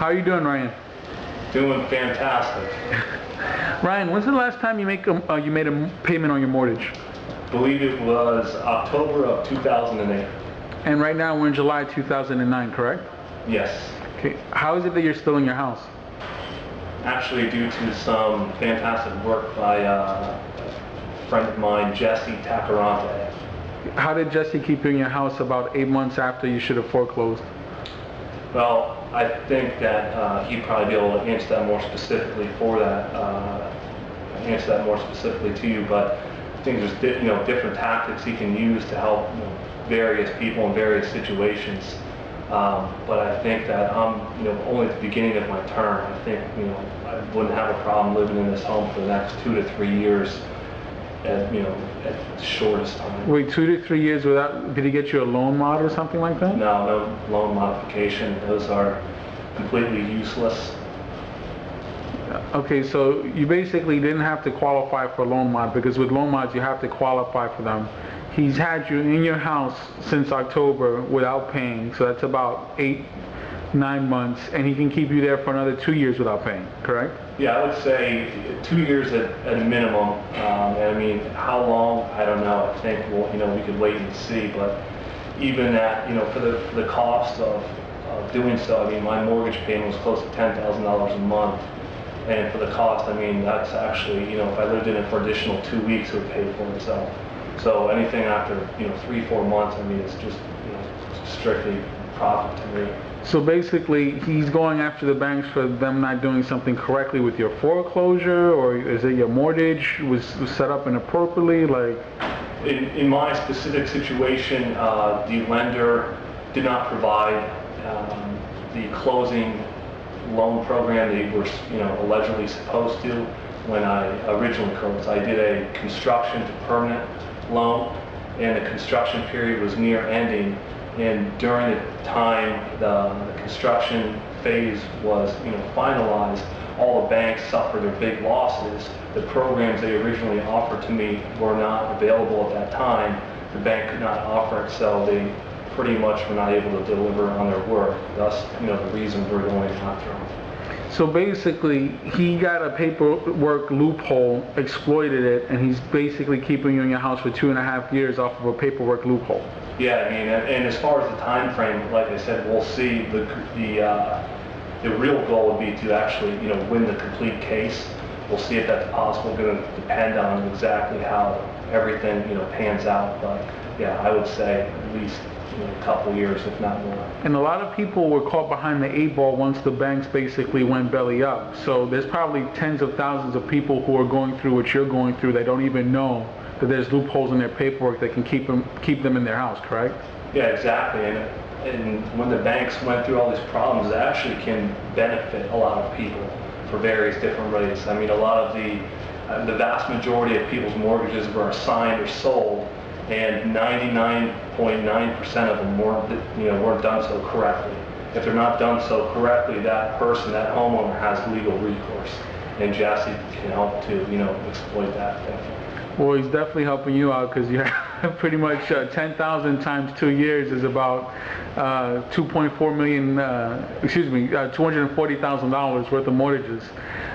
How are you doing, Ryan? Doing fantastic. Ryan, when's the last time you made a payment on your mortgage? I believe it was October of 2008. And right now we're in July 2009, correct? Yes. Okay. How is it that you're still in your house? Actually, due to some fantastic work by a friend of mine, Jesse Tacarante. How did Jesse keep you in your house about 8 months after you should have foreclosed? Well, I think that he'd probably be able to answer that more specifically to you, but I think there's different tactics he can use to help various people in various situations. But I think that I'm only at the beginning of my term. I think I wouldn't have a problem living in this home for the next 2 to 3 years at the shortest time. Wait, 2 to 3 years without? Did he get you a loan mod or something like that? No loan modification. Those are completely useless. Okay, so you basically didn't have to qualify for a loan mod, because with loan mods you have to qualify for them. He's had you in your house since October without paying, so that's about 8-9 months, and he can keep you there for another 2 years without paying, correct? Yeah, I would say 2 years at a minimum. And I mean, how long? I don't know. I think we could wait and see. But even at for the cost of doing so, I mean, my mortgage payment was close to $10,000 a month, and for the cost, I mean, that's actually if I lived in it for additional 2 weeks, it would pay for itself. So anything after 3-4 months, I mean, it's just strictly profit to me. So basically, he's going after the banks for them not doing something correctly with your foreclosure, or is it your mortgage was set up inappropriately? Like, in my specific situation, the lender did not provide the closing loan program they were allegedly supposed to when I originally closed. I did a construction to permanent loan, and the construction period was near ending. And during the time the construction phase was finalized, all the banks suffered their big losses. The programs they originally offered to me were not available at that time. The bank could not offer it, so they pretty much were not able to deliver on their work. Thus, the reason we're going after them. So basically, he got a paperwork loophole, exploited it, and he's basically keeping you in your house for 2.5 years off of a paperwork loophole. Yeah, I mean, and as far as the time frame, like I said, we'll see. The real goal would be to actually, win the complete case. We'll see if that's possible. Going to depend on exactly how everything, pans out. But yeah, I would say at least a couple years, if not more. And a lot of people were caught behind the 8 ball once the banks basically went belly up. So there's probably tens of thousands of people who are going through what you're going through. They don't even know that there's loopholes in their paperwork that can keep them in their house, correct? Yeah, exactly. And when the banks went through all these problems, it actually can benefit a lot of people for various different rates. I mean, a lot of the vast majority of people's mortgages were assigned or sold, and 99.9% of them weren't done so correctly. If they're not done so correctly, that person, that homeowner, has legal recourse, and Jesse can help to exploit that. Definitely. Well, he's definitely helping you out, because you have pretty much 10,000 times 2 years is about $2.4 million, $240,000 worth of mortgages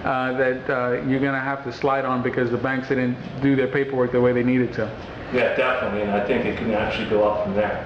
that you're going to have to slide on because the banks didn't do their paperwork the way they needed to. Yeah, definitely, and I think it can actually go up from there.